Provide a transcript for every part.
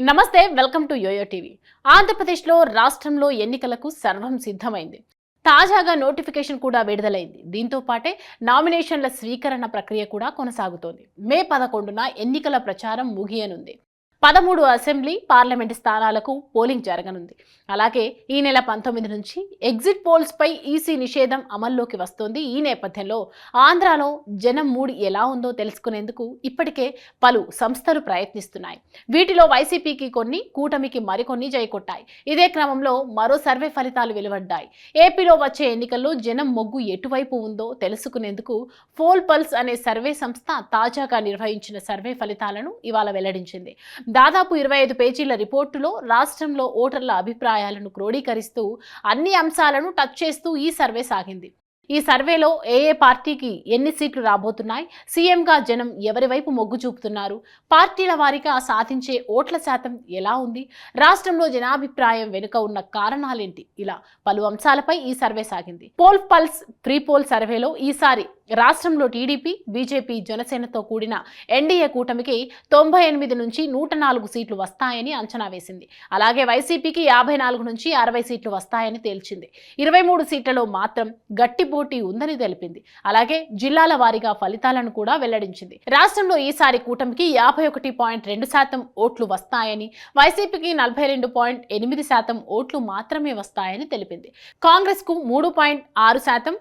నమస్తే, welcome to yo-yo TV. ఆంధ్రప్రదేశ్లో రాష్ట్రంలో ఎన్నికలకు సర్వం సిద్ధమైంది. తాజాగా నోటిఫికేషన్ కూడా విడుదలైంది. దీంతో పాటే నామినేషన్ల స్వీకరణ ప్రక్రియ కూడా కొనసాగుతోంది. మే 11న ఎన్నికల ప్రచారం ముగియనుంది. 13 అసెంబ్లీ, పార్లమెంటు స్థానాలకు పోలింగ్ జరగనుంది. అలాగే ఈ నెల 19 నుంచి ఎగ్జిట్ పోల్స్ పై ఈసీ నిషేధం అమల్లోకి వస్తోంది. ఈ నేపథ్యంలో ఆంధ్రాలో జనం మూడ్ ఎలా ఉందో తెలుసుకునేందుకు ఇప్పటికే పలు సంస్థలు ప్రయత్నిస్తున్నాయి. వీటిలో వైసీపీకి కొన్ని, కూటమికి మరికొన్ని జైకొట్టాయి. ఇదే క్రమంలో మరో సర్వే ఫలితాలు వెలువడ్డాయి. ఏపీలో వచ్చే ఎన్నికల్లో జనం మొగ్గు ఎటువైపు ఉందో తెలుసుకునేందుకు పోల్ పల్స్ అనే సర్వే సంస్థ తాజాగా నిర్వహించిన సర్వే ఫలితాలను ఇవాళ వెల్లడించింది. దాదాపు 25 పేజీల రిపోర్టులో రాష్ట్రంలో ఓటర్ల అభిప్రాయాలను క్రోడీకరిస్తూ అన్ని అంశాలను టచ్ చేస్తూ ఈ సర్వే సాగింది. ఈ సర్వేలో ఏ పార్టీకి ఎన్ని సీట్లు రాబోతున్నాయి, సీఎంగా జనం ఎవరి వైపు మొగ్గు చూపుతున్నారు, పార్టీల వారీగా సాధించే ఓట్ల శాతం ఎలా ఉంది, రాష్ట్రంలో జనాభిప్రాయం వెనుక ఉన్న కారణాలేంటి, ఇలా పలు అంశాలపై ఈ సర్వే సాగింది. పోల్ పల్స్ ప్రీ పోల్ సర్వేలో ఈసారి రాష్ట్రంలో టీడీపీ, బీజేపీ, జనసేనతో కూడిన ఎన్డీఏ కూటమికి 98 నుంచి 104 సీట్లు వస్తాయని అంచనా వేసింది. అలాగే వైసీపీకి 54 నుంచి 60 సీట్లు వస్తాయని తేల్చింది. 23 సీట్లలో మాత్రం గట్టి పోటీ ఉందని తెలిపింది. అలాగే జిల్లాల వారీగా ఫలితాలను కూడా వెల్లడించింది. రాష్ట్రంలో ఈసారి కూటమికి 51.2% ఓట్లు వస్తాయని, వైసీపీకి 42.8% ఓట్లు మాత్రమే వస్తాయని తెలిపింది. కాంగ్రెస్ కు 3.6%,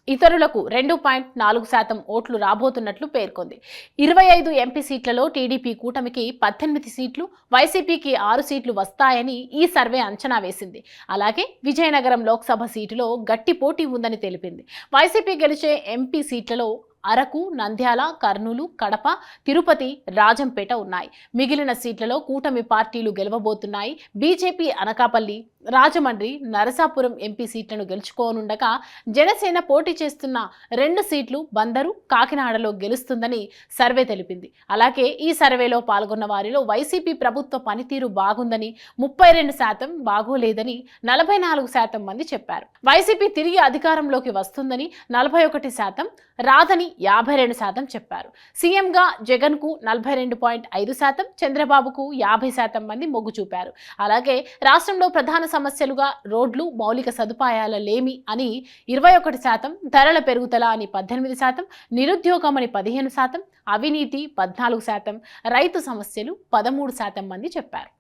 ఇతరులకు 2.4% ఓట్లు రాబోతున్నట్లు పేర్కొంది. 25 ఎంపీ సీట్లలో టీడీపీ కూటమికి 18 సీట్లు, వైసీపీకి 6 సీట్లు వస్తాయని ఈ సర్వే అంచనా వేసింది. అలాగే విజయనగరం లోక్సభ సీటులో గట్టి పోటీ ఉందని తెలిపింది. వైసీపీ గెలిచే ఎంపీ సీట్లలో అరకు, నంద్యాల, కర్నూలు, కడప, తిరుపతి, రాజంపేట ఉన్నాయి. మిగిలిన సీట్లలో కూటమి పార్టీలు గెలవబోతున్నాయి. బీజేపీ అనకాపల్లి, రాజమండ్రి, నరసాపురం ఎంపీ సీట్లను గెలుచుకోనుండగా జనసేన పోటీ చేస్తున్న 2 సీట్లు బందరు, కాకినాడలో గెలుస్తుందని సర్వే తెలిపింది. అలాగే ఈ సర్వేలో పాల్గొన్న వారిలో వైసీపీ ప్రభుత్వ పనితీరు బాగుందని 32%, బాగోలేదని 44% మంది చెప్పారు. వైసీపీ తిరిగి అధికారంలోకి వస్తుందని 41%, రాదని 52% చెప్పారు. సీఎంగా జగన్ కు 42.5%, చంద్రబాబుకు 50% మంది మొగ్గు చూపారు. అలాగే రాష్ట్రంలో ప్రధాన సమస్యలుగా రోడ్లు, మౌలిక సదుపాయాల లేమి అని 21%, ధరల పెరుగుదల అని 18%, నిరుద్యోగం అని 15%, అవినీతి 14%, రైతు సమస్యలు 13% మంది చెప్పారు.